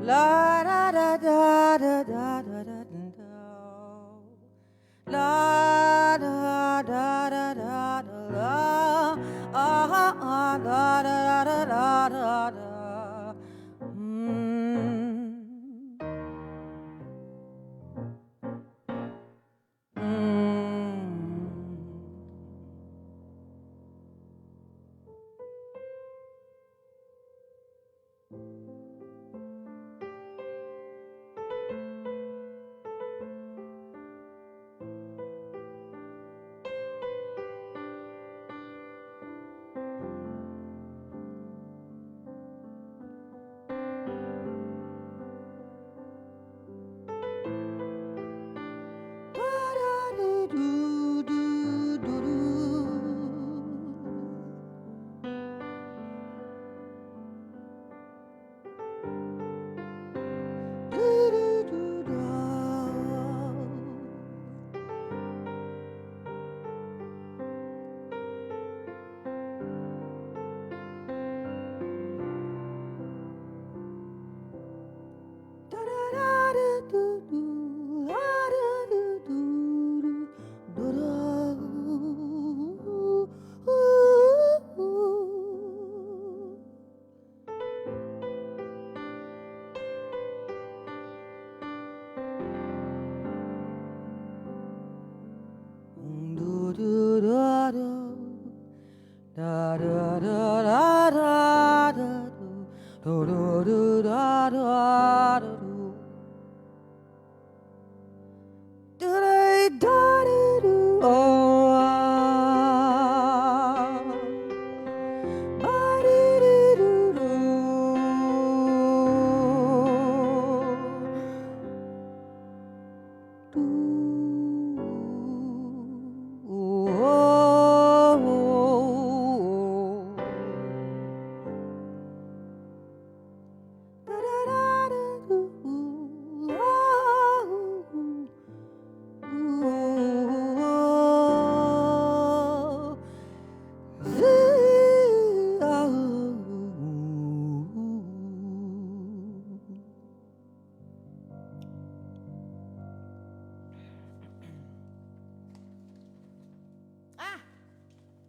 La da da da da da da da da. La da da da da da la. Ah ah da da da da da da.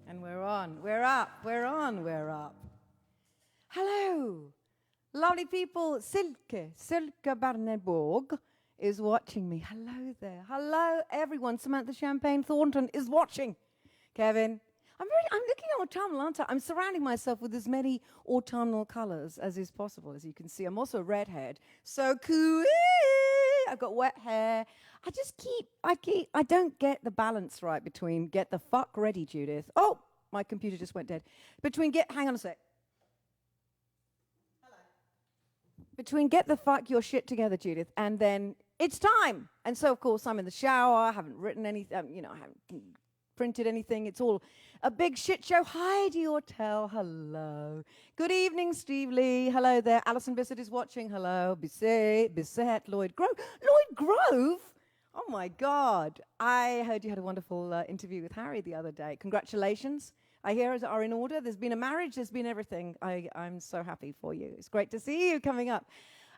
And we're on, we're up, we're on, we're up. Hello, lovely people. Silke Barneborg is watching me. Hello there. Hello, everyone. Samantha Champagne Thornton is watching. Kevin, I'm looking autumnal, aren't I? I'm surrounding myself with as many autumnal colors as is possible, as you can see. I'm also a redhead. So cool. I've got wet hair. I don't get the balance right between get the fuck ready, Judith. Oh, my computer just went dead. Hang on a sec. Hello. Between get the fuck your shit together, Judith, and then it's time. And so, of course, I'm in the shower. I haven't written anything, I haven't printed anything. It's all a big shit show. Heidi Ortel, hello. Good evening, Steve Lee. Hello there. Alison Bissett is watching. Hello. Bissett, Lloyd Grove. Lloyd Grove? Oh, my God. I heard you had a wonderful interview with Harry the other day. Congratulations. I hear it are in order. There's been a marriage. There's been everything. I'm so happy for you. It's great to see you coming up.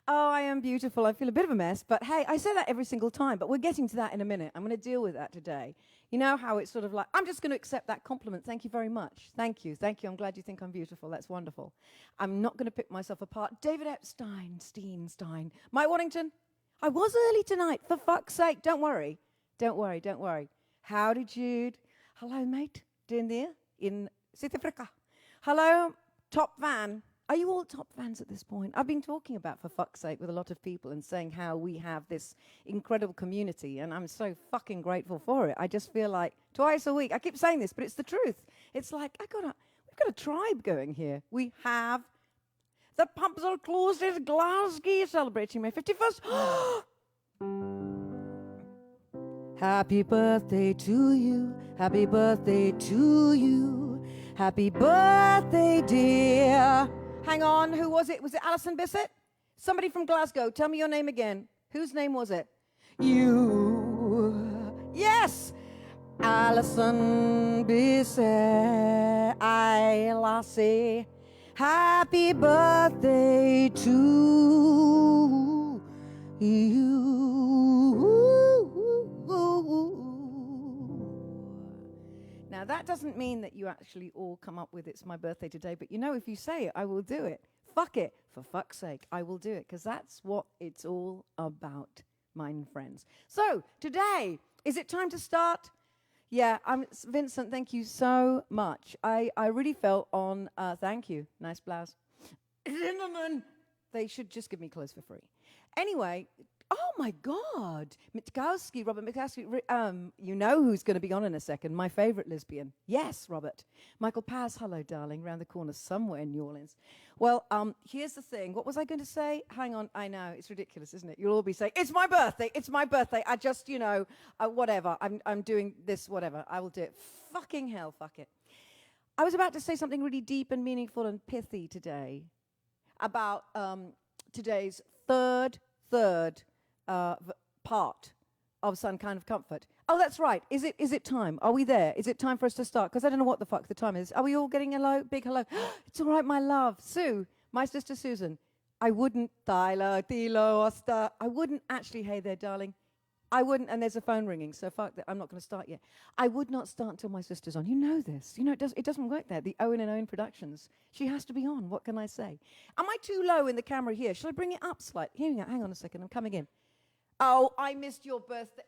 Oh, I am beautiful. I feel a bit of a mess. But, hey, I say that every single time. But we're getting to that in a minute. I'm going to deal with that today. You know how it's sort of like, I'm just going to accept that compliment. Thank you very much. Thank you. Thank you. I'm glad you think I'm beautiful. That's wonderful. I'm not going to pick myself apart. David Epstein, Stein. Mike Waddington, I was early tonight. For fuck's sake. Don't worry. Don't worry. Don't worry. Howdy, Jude. Hello, mate. Doing there in South Africa. Hello, Top Van. Are you all top fans at this point? I've been talking about, for fuck's sake, with a lot of people and saying how we have this incredible community, and I'm so fucking grateful for it. I just feel like twice a week, I keep saying this, but it's the truth. It's like, we've got a tribe going here. We have the pubs are closed in Glasgow celebrating my 51st. Happy birthday to you. Happy birthday to you. Happy birthday, dear. Hang on, who was it? Was it Alison Bissett? Somebody from Glasgow. Tell me your name again. Whose name was it? You. Yes! Alison Bissett. Aye, lassie. Happy birthday to you. Now, that doesn't mean that you actually all come up with it's my birthday today, but you know, if you say it, I will do it. Fuck it. For fuck's sake, I will do it, because that's what it's all about, mine friends. So, today, is it time to start? Yeah, Vincent, thank you so much. I really felt on, thank you, nice blouse. Zimmerman, they should just give me clothes for free. Anyway, oh my God, Robert Mitkowski, you know who's going to be on in a second, my favorite lesbian. Yes, Robert. Michael Paz, hello, darling, round the corner somewhere in New Orleans. Well, here's the thing. What was I going to say? Hang on, I know, it's ridiculous, isn't it? You'll all be saying, it's my birthday, I just, you know, whatever, I'm doing this, whatever, I will do it. Fucking hell, fuck it. I was about to say something really deep and meaningful and pithy today about today's third part of some kind of comfort. Oh, that's right. Is it time? Are we there? Is it time for us to start? Because I don't know what the fuck the time is. Are we all getting hello? Big hello. It's all right, my love. Sue, my sister Susan. I wouldn't, Tyler, Tilo, Oster. I wouldn't actually, hey there, darling. I wouldn't, and there's a phone ringing, so fuck that. I'm not going to start yet. I would not start until my sister's on. You know this. You know, it doesn't work there. The Owen and Owen Productions. She has to be on. What can I say? Am I too low in the camera here? Shall I bring it up slightly? Here we go. Hang on a second. I'm coming in. Oh, I missed your birthday.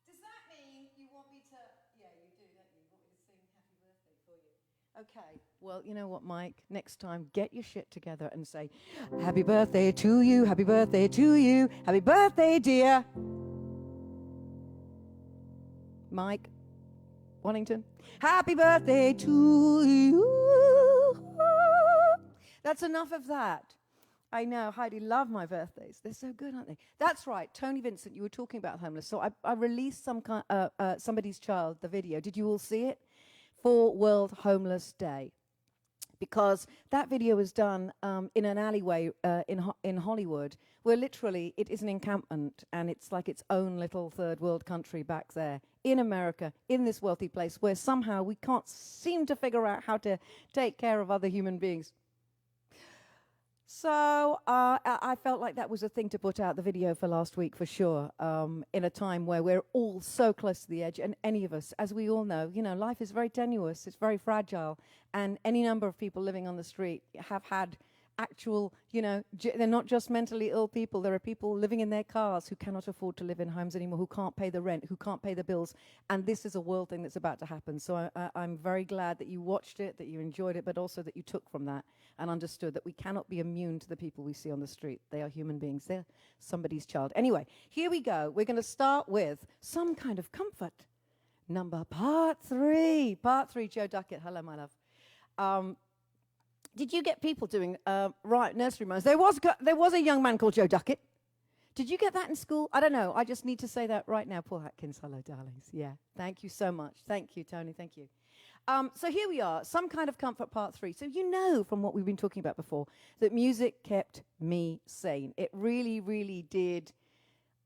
Does that mean you want me to... Yeah, you do, don't you? You want me to sing happy birthday for you? Okay. Well, you know what, Mike? Next time, get your shit together and say, happy birthday to you, happy birthday to you, happy birthday, dear. Mike Wannington, happy birthday to you. That's enough of that. I know, Heidi, love my birthdays. They're so good, aren't they? That's right, Tony Vincent, you were talking about homeless. So I released Somebody's Child, the video. Did you all see it? For World Homeless Day. Because that video was done in an alleyway in Hollywood, where literally it is an encampment, and it's like its own little third world country back there in America, in this wealthy place, where somehow we can't seem to figure out how to take care of other human beings. So I felt like that was a thing to put out the video for last week for sure, in a time where we're all so close to the edge, and any of us, as we all know, you know, life is very tenuous, it's very fragile, and any number of people living on the street have had actual, you know, they're not just mentally ill people, there are people living in their cars who cannot afford to live in homes anymore, who can't pay the rent, who can't pay the bills, and this is a world thing that's about to happen. So I'm very glad that you watched it, that you enjoyed it, but also that you took from that and understood that we cannot be immune to the people we see on the street. They are human beings. They're somebody's child. Anyway, here we go. We're going to start with some kind of comfort. Part three, Joe Duckett. Hello, my love. Did you get people doing nursery rhymes? There was a young man called Joe Duckett. Did you get that in school? I don't know. I just need to say that right now. Paul Atkins, hello, darlings. Yeah, thank you so much. Thank you, Tony. Thank you. So here we are, some kind of comfort part 3. So you know from what we've been talking about before that music kept me sane. It really, really did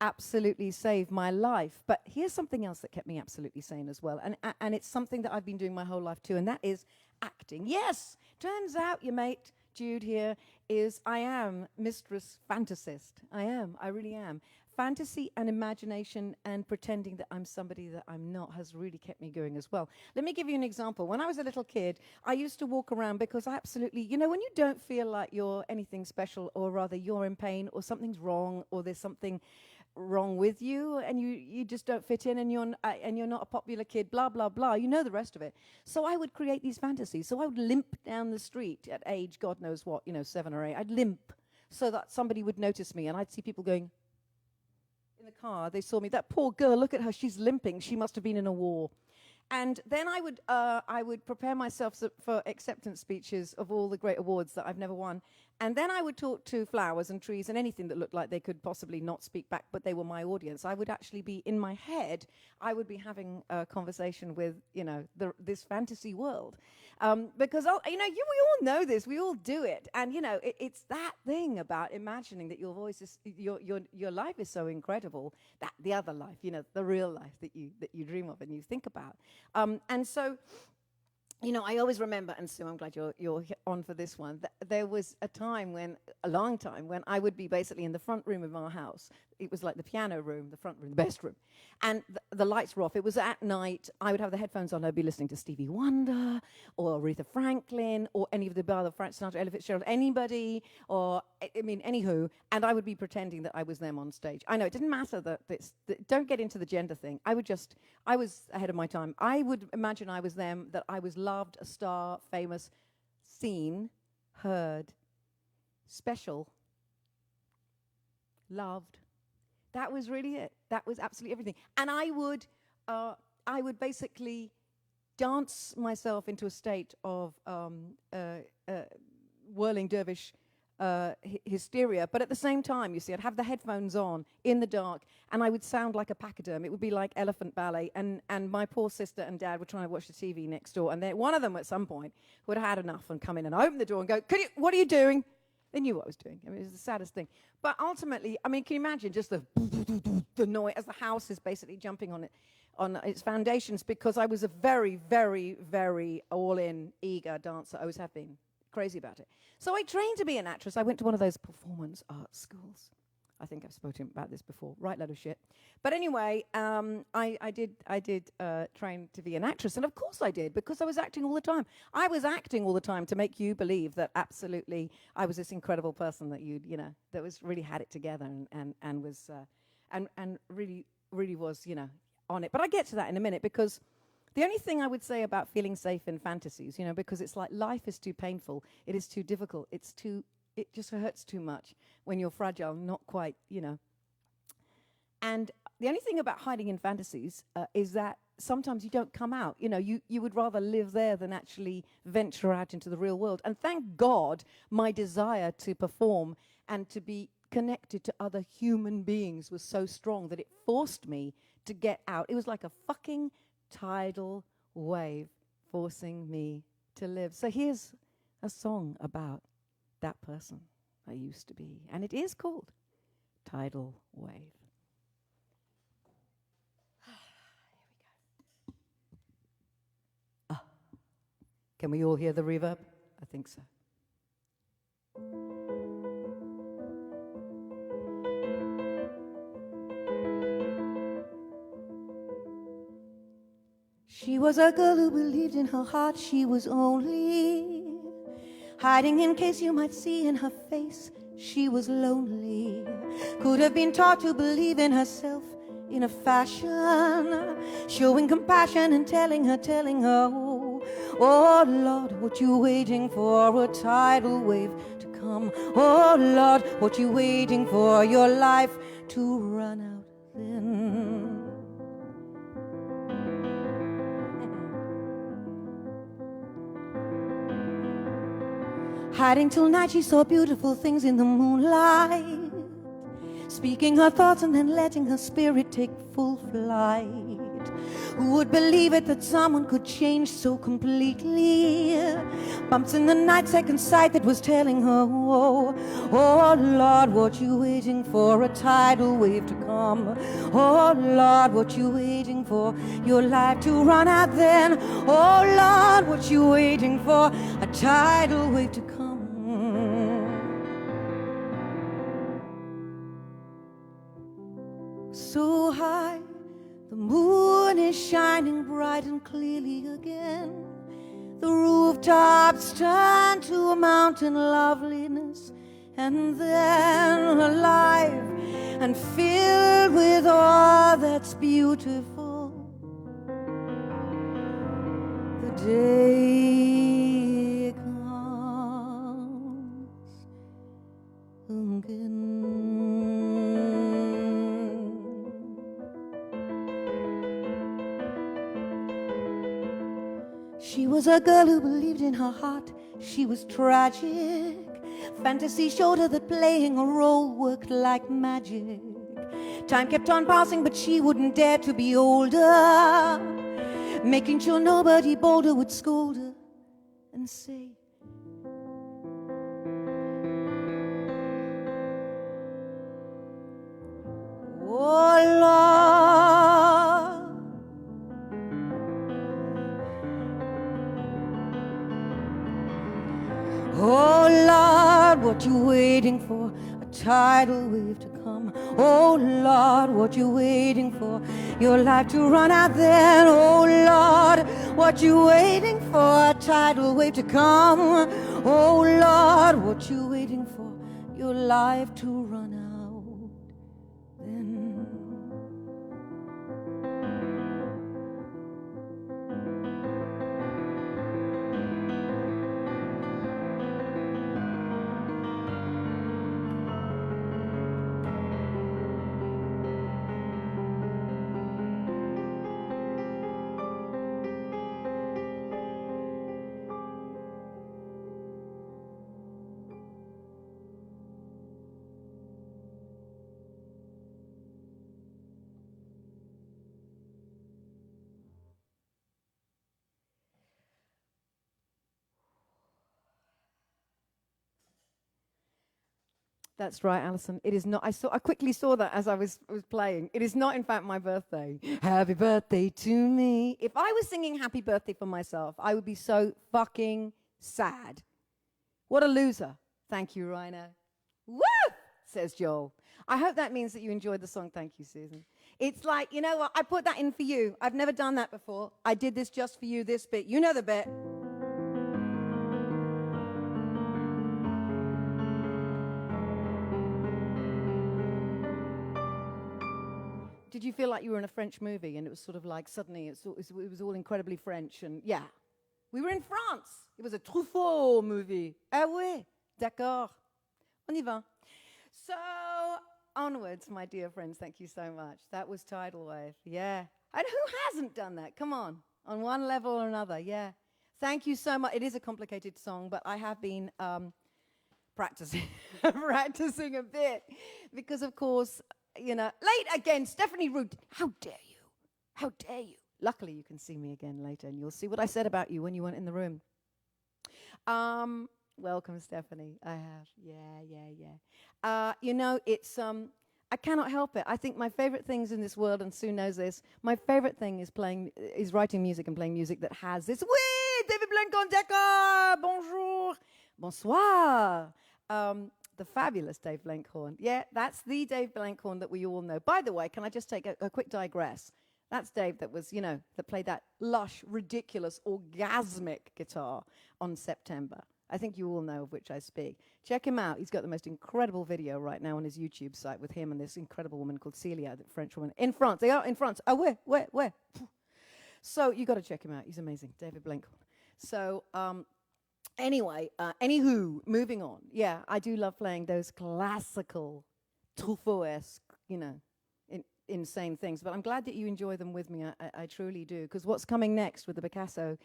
absolutely save my life. But here's something else that kept me absolutely sane as well. And it's something that I've been doing my whole life too, and that is acting. Yes, turns out your mate, Jude here, I am Mistress Fantasist. I really am. Fantasy and imagination and pretending that I'm somebody that I'm not has really kept me going as well. Let me give you an example. When I was a little kid, I used to walk around because I absolutely, you know, when you don't feel like you're anything special, or rather you're in pain, or something's wrong, or there's something wrong with you, and you just don't fit in, and you're not a popular kid, blah, blah, blah. You know the rest of it. So I would create these fantasies. So I would limp down the street at age, God knows what, 7 or 8. I'd limp so that somebody would notice me, and I'd see people going, in the car, they saw me. That poor girl, look at her, she's limping. She must have been in a war. And then I would prepare myself for acceptance speeches of all the great awards that I've never won. And then I would talk to flowers and trees and anything that looked like they could possibly not speak back, but they were my audience. I would actually be, in my head, I would be having a conversation with, this fantasy world. Because, we all know this, we all do it. And, it's that thing about imagining that your voice is, your life is so incredible, that the other life, the real life that you dream of and you think about. And so, I always remember, and Sue, I'm glad you're on for this one, there was a long time when I would be basically in the front room of our house. It was like the piano room, the front room, the best room. And the lights were off. It was at night. I would have the headphones on. I'd be listening to Stevie Wonder or Aretha Franklin or any of the other Frank Sinatra, Ella Fitzgerald, anybody, or, anywho. And I would be pretending that I was them on stage. I know, it didn't matter that don't get into the gender thing. I was ahead of my time. I would imagine I was them, that I was loved, a star, famous, seen, heard, special, loved. That was really it. That was absolutely everything. And I would basically dance myself into a state of whirling dervish hysteria. But at the same time, you see, I'd have the headphones on in the dark, and I would sound like a pachyderm. It would be like elephant ballet. And my poor sister and dad were trying to watch the TV next door, and one of them at some point would have had enough and come in and open the door and go, what are you doing? They knew what I was doing. It was the saddest thing. But ultimately, can you imagine just the noise as the house is basically jumping on its foundations, because I was a very, very, very all-in, eager dancer. I always have been crazy about it. So I trained to be an actress. I went to one of those performance art schools. I think I've spoken about this before. Right load of shit. But anyway, I did train to be an actress, and of course I did, because I was acting all the time. I was acting all the time to make you believe that absolutely I was this incredible person that that was really had it together and was and really was on it. But I get to that in a minute, because the only thing I would say about feeling safe in fantasies, because it's like life is too painful, it is too difficult, it just hurts too much when you're fragile, not quite, And the only thing about hiding in fantasies is that sometimes you don't come out. You would rather live there than actually venture out into the real world. And thank God my desire to perform and to be connected to other human beings was so strong that it forced me to get out. It was like a fucking tidal wave forcing me to live. So here's a song about that person I used to be. And it is called Tidal Wave. Here we go. Can we all hear the reverb? I think so. She was a girl who believed in her heart she was only hiding in case you might see in her face she was lonely. Could have been taught to believe in herself in a fashion, showing compassion and telling her, oh Lord, what you waiting for? A tidal wave to come. Oh Lord, what you waiting for? Your life to run out then. Hiding till night, she saw beautiful things in the moonlight. speaking her thoughts and then letting her spirit take full flight. Who would believe it that someone could change so completely? Bumps in the night, second sight that was telling her, oh, oh Lord, what you waiting for? A tidal wave to come. Oh Lord, what you waiting for? Your life to run out then. Oh Lord, what you waiting for? A tidal wave to come. So high, the moon is shining bright and clearly again. The rooftops turn to a mountain loveliness, and then alive and filled with all that's beautiful. The day comes again. She was a girl who believed in her heart she was tragic. Fantasy showed her that playing a role worked like magic. Time kept on passing, but she wouldn't dare to be older, making sure nobody bolder would scold her and say, oh Lord, oh Lord, what you waiting for? A tidal wave to come. Oh Lord, what you waiting for? Your life to run out then. Oh Lord, what you waiting for? A tidal wave to come. Oh Lord, what you waiting for? Your life to run out then. That's right, Alison. It is not. I quickly saw that as I was playing. It is not, in fact, my birthday. Happy birthday to me. If I was singing happy birthday for myself, I would be so fucking sad. What a loser. Thank you, Rainer. Woo! Says Joel. I hope that means that you enjoyed the song. Thank you, Susan. It's like, you know what? I put that in for you. I've never done that before. I did this just for you, this bit. You know the bit. Did you feel like you were in a French movie and it was sort of like suddenly it was all incredibly French and yeah. We were in France. It was a Truffaut movie. Ah ouais, d'accord. On y va. So, onwards, my dear friends. Thank you so much. That was Tidal Wave. Yeah. And who hasn't done that? Come on. On one level or another. Yeah. Thank you so much. It is a complicated song, but I have been practicing a bit because, of course, you know, late again, Stephanie Root. How dare you? How dare you? Luckily, you can see me again later, and you'll see what I said about you when you weren't in the room. Welcome, Stephanie. I have. Yeah. You know, it's, I cannot help it. I think my favorite things in this world, and Sue knows this, my favorite thing is writing music and playing music that has this, oui, David Blanc, d'accord, bonjour, bonsoir. The fabulous Dave Blenkhorn. Yeah, that's the Dave Blenkhorn that we all know. By the way, can I just take a quick digress? That's Dave that was, you know, that played that lush, ridiculous, orgasmic guitar on September. I think you all know of which I speak. Check him out. He's got the most incredible video right now on his YouTube site with him and this incredible woman called Celia, the French woman. In France. They are in France. Oh, where? So you got to check him out. He's amazing. David Blenkhorn. So, anyway, anywho, moving on. Yeah, I do love playing those classical, Truffaut-esque, you know, insane things. But I'm glad that you enjoy them with me. I truly do. Because what's coming next with the Picasso,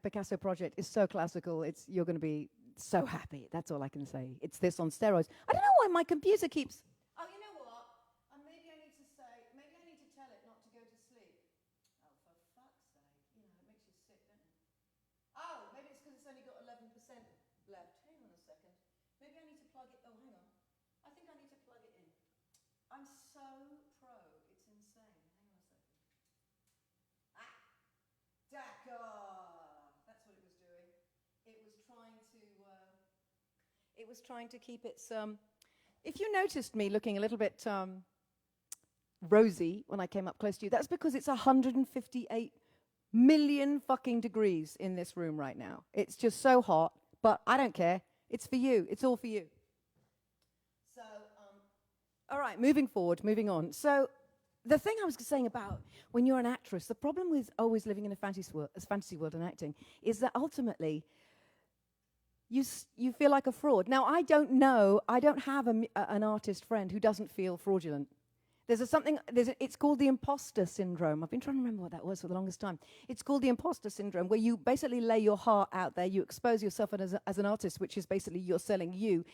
Picasso project is so classical. You're going to be so happy. That's all I can say. It's this on steroids. I don't know why my computer keeps... Oh, you know what? Maybe I need to tell it not to go to sleep. Oh, for fuck's sake. You know, it makes you sick, doesn't it? Oh, maybe it's because it's only got 11% left. Hang on a second. Maybe I need to plug it... Oh, hang on. I think I need to plug it in. I'm so pro. It's insane. Hang on a second. Ah! D'accord! That's what it was doing. It was trying to keep its... If you noticed me looking a little bit rosy when I came up close to you, that's because it's 158 million fucking degrees in this room right now. It's just so hot, but I don't care. It's for you. It's all for you. So, all right, moving forward, moving on. So, the thing I was saying about when you're an actress, the problem with always living in a fantasy world and acting is that ultimately you feel like a fraud. Now, I don't have an artist friend who doesn't feel fraudulent. It's called the imposter syndrome. I've been trying to remember what that was for the longest time. It's called the imposter syndrome, where you basically lay your heart out there, you expose yourself as an artist, which is basically you're selling you,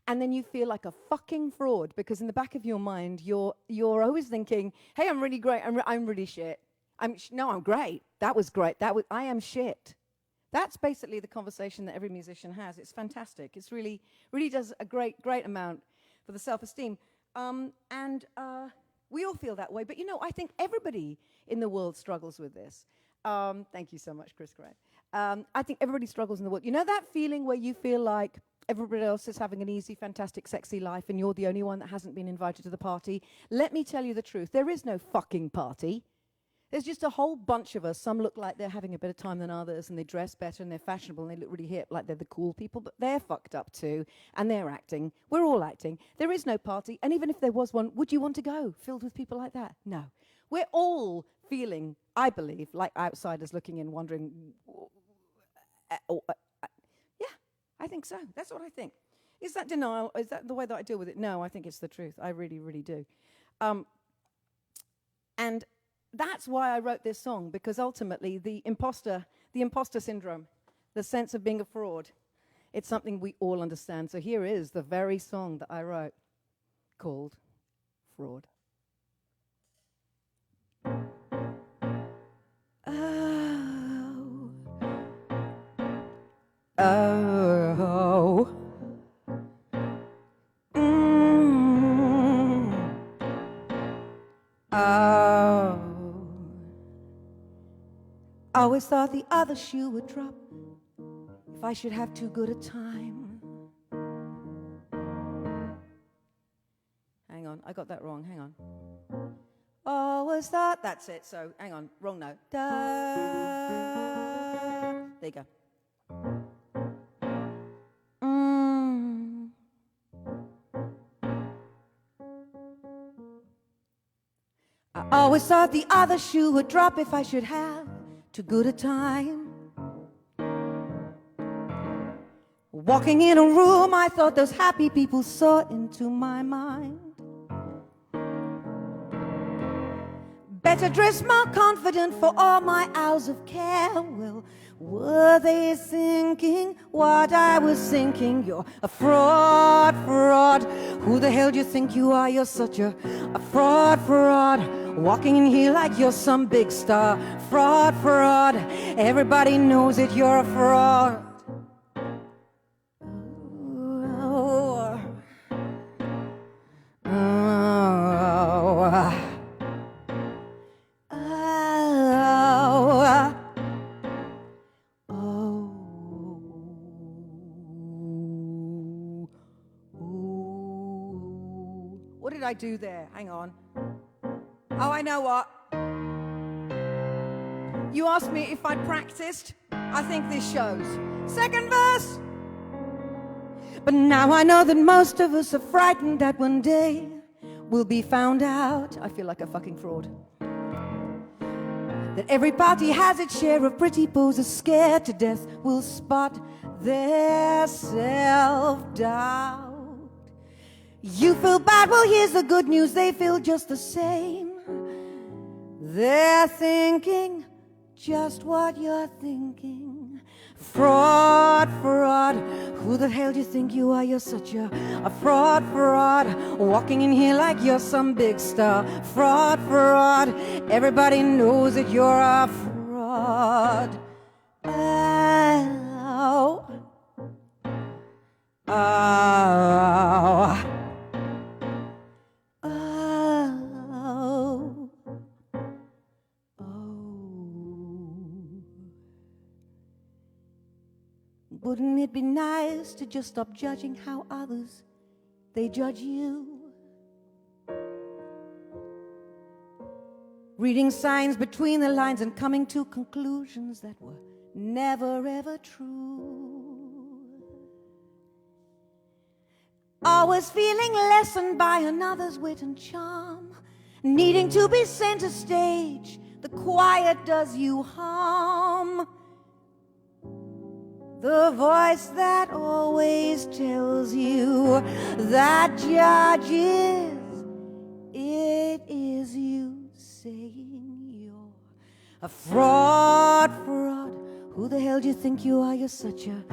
and then you feel like a fucking fraud because in the back of your mind, you're always thinking, hey, I'm really great, I'm really shit. I'm great. That was great. I am shit. That's basically the conversation that every musician has. It's fantastic. It's really does a great amount for the self-esteem. We all feel that way. But, I think everybody in the world struggles with this. Thank you so much, Chris Gray. I think everybody struggles in the world. You know that feeling where you feel like everybody else is having an easy, fantastic, sexy life and you're the only one that hasn't been invited to the party? Let me tell you the truth. There is no fucking party. There's just a whole bunch of us. Some look like they're having a better time than others, and they dress better, and they're fashionable, and they look really hip, like they're the cool people, but they're fucked up too, and they're acting. We're all acting. There is no party, and even if there was one, would you want to go filled with people like that? No. We're all feeling, I believe, like outsiders looking in, wondering, yeah, I think so. That's what I think. Is that denial? Is that the way that I deal with it? No, I think it's the truth. I really, really do. And that's why I wrote this song, because ultimately the imposter syndrome, the sense of being a fraud, it's something we all understand. So here is the very song that I wrote called Fraud. Oh. Oh. Always thought the other shoe would drop if I should have too good a time. Hang on, I got that wrong, hang on. Always thought, that's it, so hang on, wrong note. Da. There you go. I always thought the other shoe would drop if I should have too good a time. Walking in a room, I thought those happy people saw into my mind. Better dressed, more confident for all my hours of care. Well, were they thinking what I was thinking? You're a fraud, fraud. Who the hell do you think you are? You're such a fraud, fraud. Walking in here like you're some big star. Fraud, fraud. Everybody knows that you're a fraud. Oh. Oh. What did I do there? Hang on. Oh, I know what. You asked me if I'd practiced. I think this shows. Second verse. But now I know that most of us are frightened that one day we'll be found out. I feel like a fucking fraud. That every party has its share of pretty posers scared to death will spot their self-doubt. You feel bad, well here's the good news, they feel just the same. They're thinking just what you're thinking. Fraud, fraud, who the hell do you think you are? You're such a fraud, fraud, walking in here like you're some big star. Fraud, fraud, everybody knows that you're a fraud. Ow. Ow. Oh. Wouldn't it be nice to just stop judging how others, they judge you? Reading signs between the lines and coming to conclusions that were never ever true. Always feeling lessened by another's wit and charm, needing to be center stage, the quiet does you harm. The voice that always tells you that judges, it is you saying you're a fraud, fraud. Who the hell do you think you are? You're such a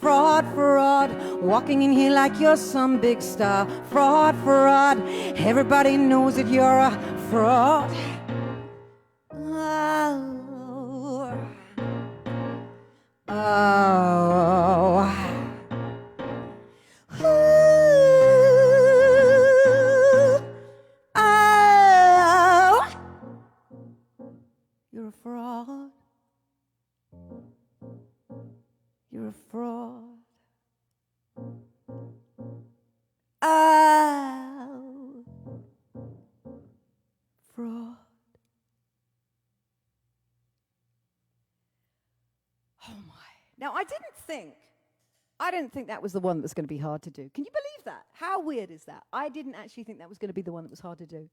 fraud, fraud, walking in here like you're some big star. Fraud, fraud, everybody knows that you're a fraud. Oh. Ooh. Oh. You're a fraud. You're a fraud. Oh. Fraud. Oh my. Now, I didn't think that was the one that was going to be hard to do. Can you believe that? How weird is that? I didn't actually think that was going to be the one that was hard to do.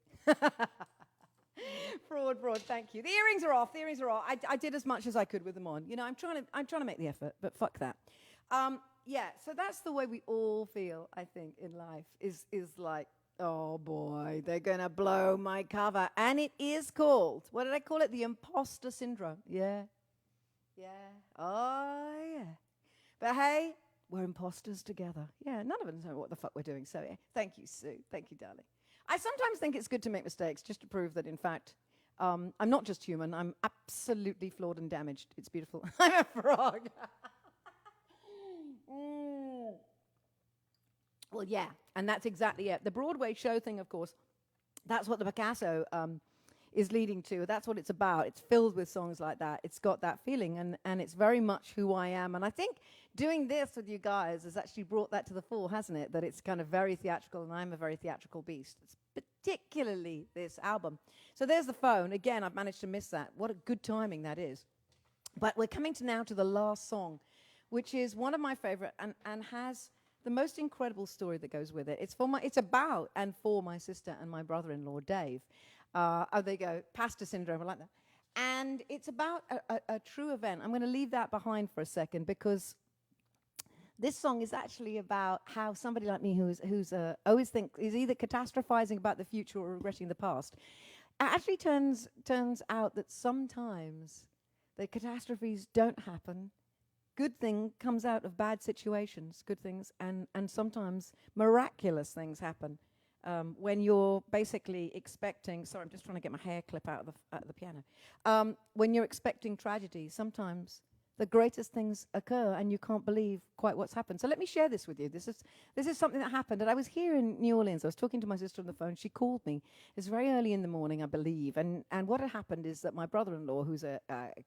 Fraud, thank you. The earrings are off. I did as much as I could with them on. You know, I'm trying to make the effort, but fuck that. Yeah, so that's the way we all feel, I think, in life, is like, oh boy, they're going to blow my cover. And it is called, what did I call it? The imposter syndrome. Yeah. Oh, yeah. But hey, we're imposters together. Yeah, none of us know what the fuck we're doing. So yeah, thank you, Sue. Thank you, darling. I sometimes think it's good to make mistakes just to prove that, in fact, I'm not just human. I'm absolutely flawed and damaged. It's beautiful. I'm a frog. Well, yeah, and that's exactly it. The Broadway show thing, of course, that's what the Picasso is leading to. That's what it's about. It's filled with songs like that. It's got that feeling, and it's very much who I am. And I think doing this with you guys has actually brought that to the fore, hasn't it? That it's kind of very theatrical, and I'm a very theatrical beast. It's particularly this album. So there's the phone. Again, I've managed to miss that. What a good timing that is. But we're coming now to the last song, which is one of my favorite and has the most incredible story that goes with it. It's about and for my sister and my brother-in-law, Dave. Oh, there you go, Pastor Syndrome, I like that. And it's about a true event. I'm going to leave that behind for a second, because this song is actually about how somebody like me who's always is either catastrophizing about the future or regretting the past. It actually turns out that sometimes the catastrophes don't happen. Good thing comes out of bad situations, good things, and sometimes miraculous things happen. When you're basically expecting, sorry, I'm just trying to get my hair clip out of the piano. When you're expecting tragedy, sometimes the greatest things occur and you can't believe quite what's happened. So let me share this with you. This is something that happened. And I was here in New Orleans. I was talking to my sister on the phone. She called me. It's very early in the morning, I believe. And what had happened is that my brother-in-law, who's a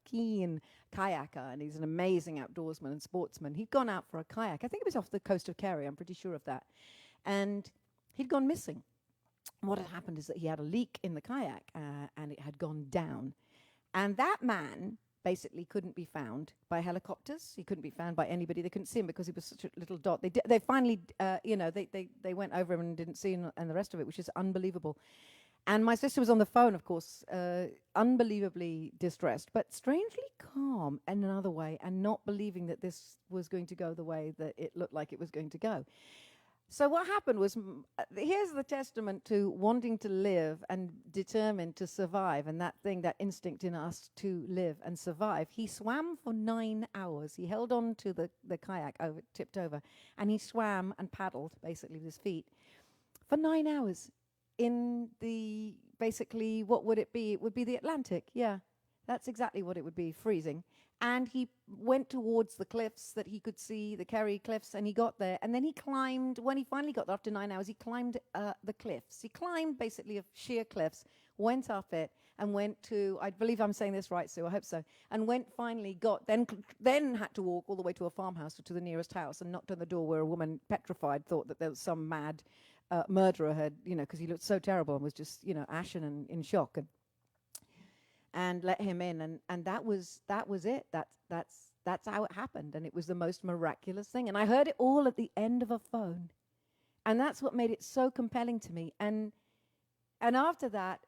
keen kayaker, and he's an amazing outdoorsman and sportsman, he'd gone out for a kayak. I think it was off the coast of Kerry. I'm pretty sure of that. And he'd gone missing. What had happened is that he had a leak in the kayak, and it had gone down. And that man basically couldn't be found by helicopters. He couldn't be found by anybody. They couldn't see him because he was such a little dot. They finally, they went over him and didn't see him and the rest of it, which is unbelievable. And my sister was on the phone, of course, unbelievably distressed, but strangely calm in another way, and not believing that this was going to go the way that it looked like it was going to go. So what happened was, here's the testament to wanting to live and determined to survive, and that thing, that instinct in us to live and survive. He swam for 9 hours. He held on to the kayak, tipped over, and he swam and paddled, basically with his feet, for 9 hours in the, basically, what would it be? It would be the Atlantic, yeah. That's exactly what it would be, freezing. And he went towards the cliffs that he could see, the Kerry cliffs, and he got there. And then he climbed, when he finally got there after 9 hours, he climbed the cliffs. He climbed basically a sheer cliffs, went up it, and went to, I believe I'm saying this right, Sue, I hope so, and went finally, then had to walk all the way to a farmhouse or to the nearest house and knocked on the door where a woman, petrified, thought that there was some mad murderer had, because he looked so terrible and was just, ashen and in shock. And let him in, and that was it. That's how it happened, and it was the most miraculous thing. And I heard it all at the end of a phone, and that's what made it so compelling to me. And after that,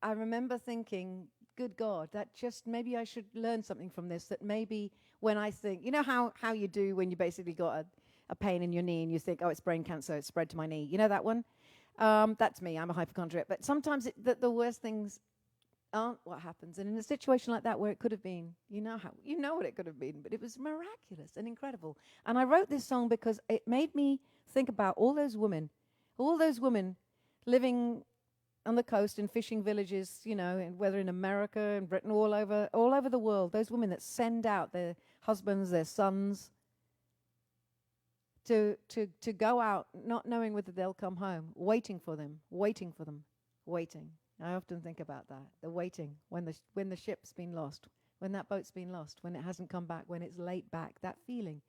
I remember thinking, good God, that just maybe I should learn something from this. That maybe when I think, how you do when you basically got a pain in your knee and you think, oh, it's brain cancer, it's spread to my knee. You know that one? That's me. I'm a hypochondriac. But sometimes the worst things aren't what happens. And in a situation like that where it could have been, you know what it could have been, but it was miraculous and incredible. And I wrote this song because it made me think about all those women living on the coast in fishing villages, whether in America and Britain, all over the world, those women that send out their husbands, their sons to go out, not knowing whether they'll come home, waiting for them, waiting. I often think about that, the waiting, when the ship's been lost, when that boat's been lost, when it hasn't come back, when it's late back, that feeling.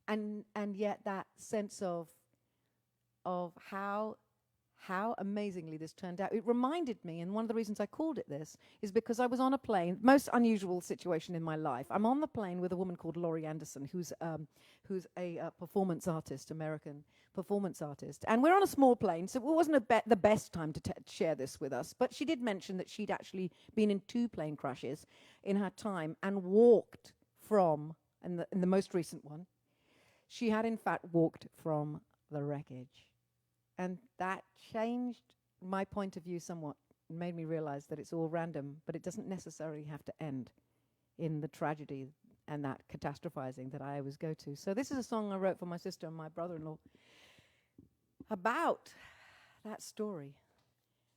And yet that sense of how amazingly this turned out. It reminded me, and one of the reasons I called it this is because I was on a plane, most unusual situation in my life. I'm on the plane with a woman called Laurie Anderson, who's a performance artist, American performance artist. And we're on a small plane, so it wasn't the best time to share this with us. But she did mention that she'd actually been in 2 plane crashes in her time and walked from, in the most recent one, she had in fact walked from the wreckage. And that changed my point of view somewhat and made me realize that it's all random, but it doesn't necessarily have to end in the tragedy and that catastrophizing that I always go to. So this is a song I wrote for my sister and my brother-in-law about that story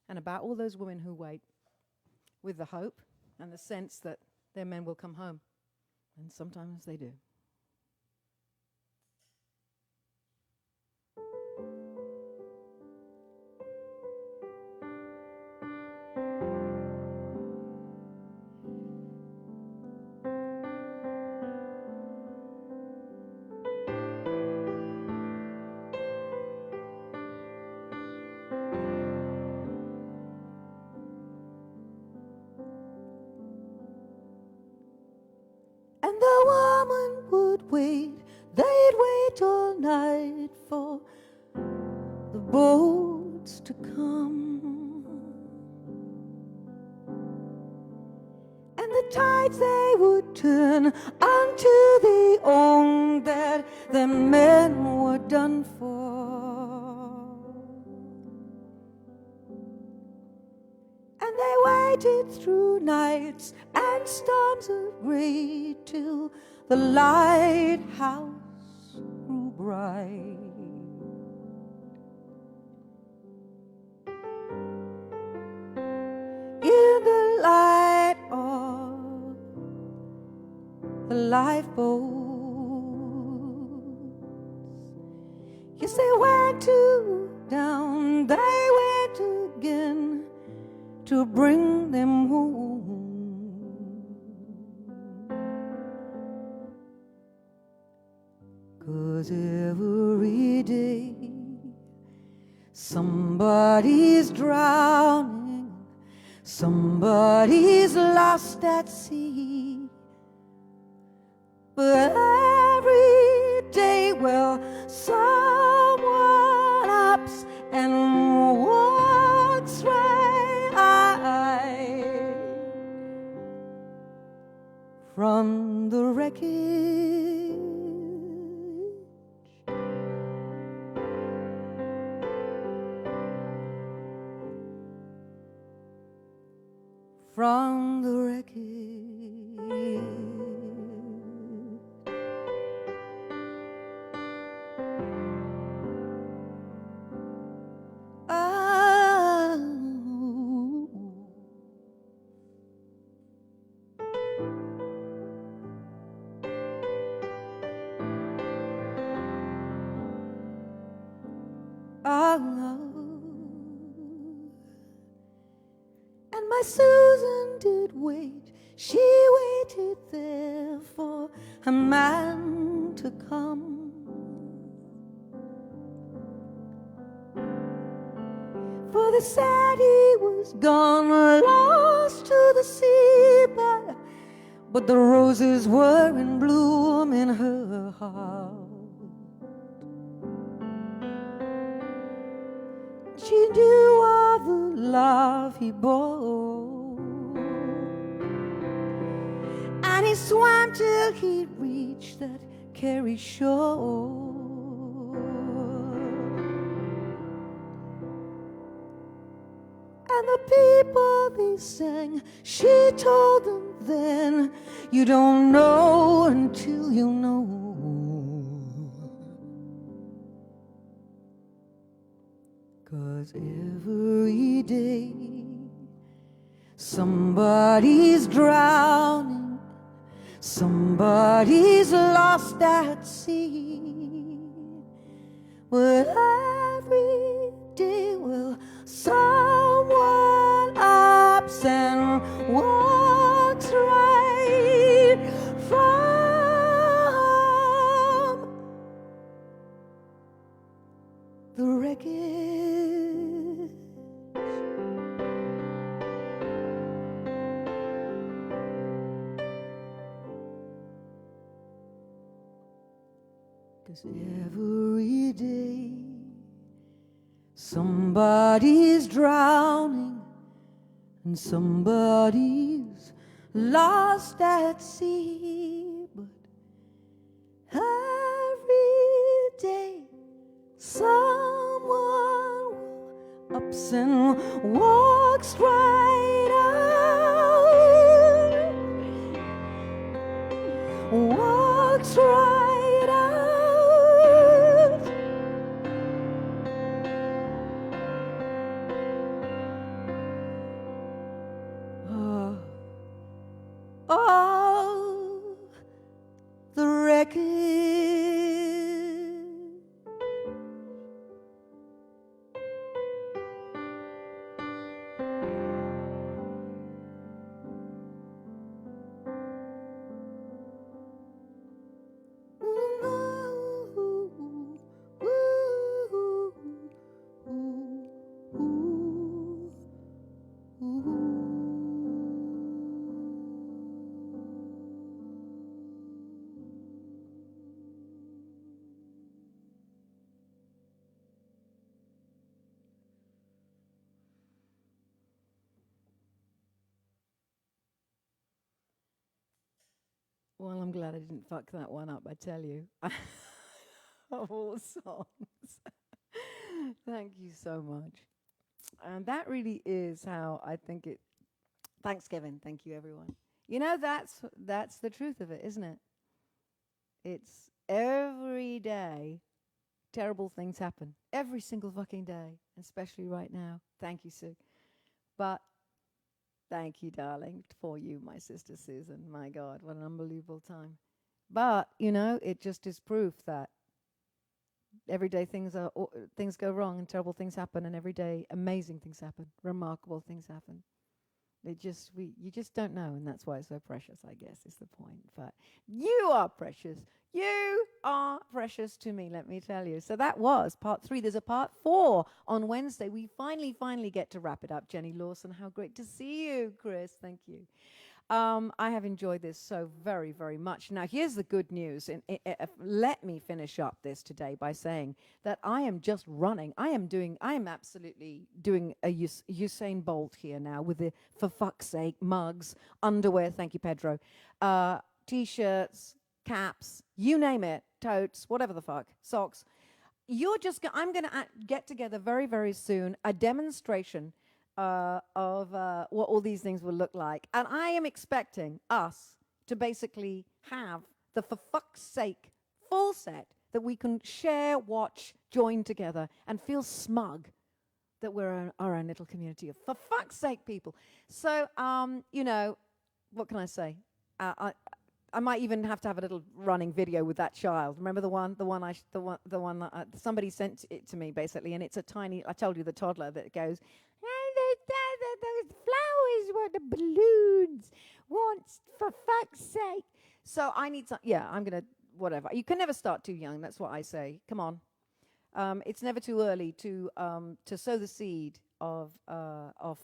and about all those women who wait with the hope and the sense that their men will come home. And sometimes they do. And the woman would wait, they'd wait all night for the boats to come. And the tides they would turn unto the own that the men were done for. And they waited through nights and storms of gray till the lighthouse grew bright. In the light of the lifeboats, yes, they went down, they went again to bring them home. 'Cause every day somebody's drowning, somebody's lost at sea. But every day, well, someone ups and walks right from the wreckage. wreckage. And my Susan did wait. She waited there for a man to come. For they said he was gone, lost to the sea, but the roses were in bloom in her heart. She knew all the love he bore, and he swam till he reached that Kerry shore. And the people they sang, she told them then, you don't know until you know. 'Cause every day somebody's drowning, somebody's lost at sea. But every day will someone ups and walks right from the wreckage. 'Cause every day somebody's drowning and somebody's lost at sea. But every day someone ups and walks right out, walks right out. Oh, the wreckage. Well, I'm glad I didn't fuck that one up, I tell you. Of all songs. Thank you so much. And that really is how I think it. Thanksgiving. Thank you, everyone. You know, that's the truth of it, isn't it? It's every day terrible things happen. Every single fucking day, especially right now. Thank you, Sue. But thank you, darling, for you, my sister Susan. My God, what an unbelievable time. But, you know, it just is proof that every day things go wrong and terrible things happen, and every day amazing things happen, remarkable things happen. You just don't know, and that's why it's so precious, I guess, is the point. But you are precious. You are precious to me, let me tell you. So that was part 3. There's a part 4 on Wednesday. We finally get to wrap it up. Jenny Lawson, how great to see you. Chris, thank you. I have enjoyed this so very, very much. Now, here's the good news. And let me finish up this today by saying that I am just running. I am absolutely doing a Usain Bolt here now with the, for fuck's sake, mugs, underwear, thank you, Pedro, T-shirts, caps, you name it, totes, whatever the fuck, socks. I'm going to get together very, very soon, a demonstration what all these things will look like. And I am expecting us to basically have the for fuck's sake full set that we can share, watch, join together, and feel smug that we're our own little community of for fuck's sake people. So, you know, what can I say? I might even have to have a little running video with that child. Remember the one that somebody sent it to me basically, and it's a tiny. I told you the toddler that goes, those flowers, what the balloons want for fuck's sake. So I need some. Yeah, I'm gonna whatever. You can never start too young. That's what I say. Come on, it's never too early to sow the seed of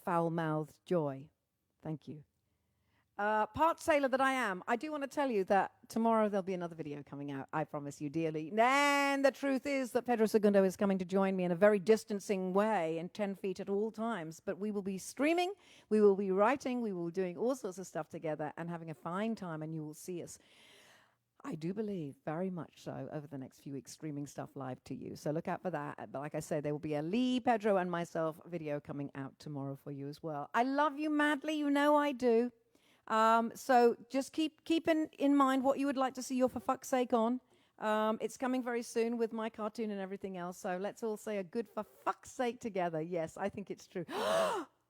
foul-mouthed joy. Thank you. Part sailor that I am, I do want to tell you that tomorrow there'll be another video coming out, I promise you dearly. And the truth is that Pedro Segundo is coming to join me in a very distancing way in 10 feet at all times. But we will be streaming, we will be writing, we will be doing all sorts of stuff together and having a fine time, and you will see us. I do believe very much so over the next few weeks streaming stuff live to you. So look out for that. But like I said, there will be a Lee, Pedro, and myself video coming out tomorrow for you as well. I love you madly, you know I do. So just keep in mind what you would like to see your for fuck's sake on. It's coming very soon with my cartoon and everything else. So let's all say a good for fuck's sake together. Yes, I think it's true.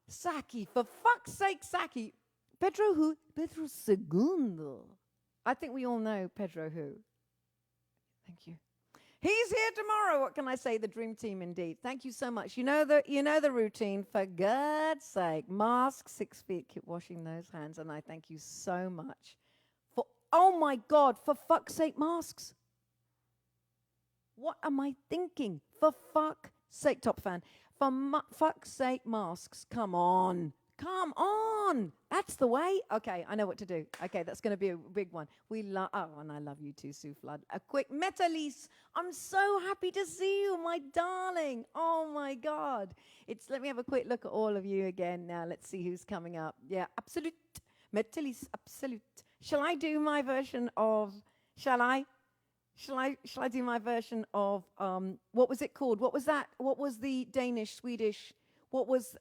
Saki, for fuck's sake, Saki. Pedro who? Pedro Segundo. I think we all know Pedro who. Thank you. He's here tomorrow. What can I say? The dream team, indeed. Thank you so much. You know the routine. For God's sake, mask, 6 feet. Keep washing those hands, and I thank you so much for. Oh my God! For fuck's sake, masks. What am I thinking? For fuck's sake, top fan. For fuck's sake, masks. Come on. Come on. That's the way. Okay, I know what to do. Okay, that's going to be a big one. And I love you too, Sue Flood. A quick Metalise. I'm so happy to see you, my darling. Oh my God. Let me have a quick look at all of you again now. Let's see who's coming up. Yeah, absolute. Metalise, absolute. Shall I do my version of? Shall I do my version of? What was it called? What was that? What was the Danish, Swedish? What was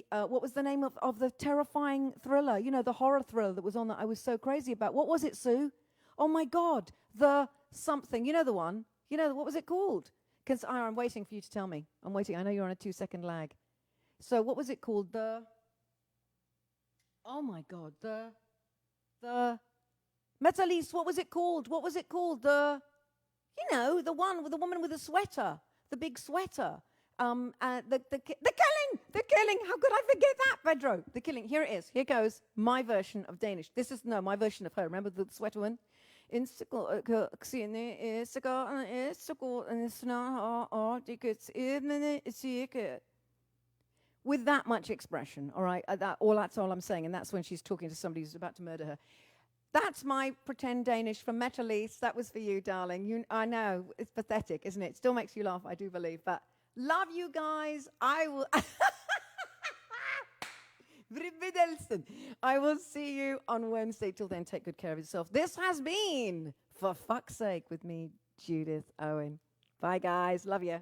what was the name of the terrifying thriller? You know, the horror thriller that was on that I was so crazy about. What was it, Sue? Oh my God, the something. You know the one. You know, what was it called? Because I'm waiting for you to tell me. I'm waiting. I know you're on a 2-second lag. So what was it called? Oh my God, the Metalise. What was it called? What was it called? The one with the woman with the sweater, the big sweater. The killing. How could I forget that, Pedro? The killing. Here it is. Here goes my version of Danish. This is my version of her. Remember the sweater one? With that much expression, all right? That's all I'm saying, and that's when she's talking to somebody who's about to murder her. That's my pretend Danish from Metalise. That was for you, darling. I know, it's pathetic, isn't it? It still makes you laugh, I do believe, but love you guys. I will... I will see you on Wednesday. Till then, take good care of yourself. This has been For Fuck's Sake with me, Judith Owen. Bye, guys. Love you.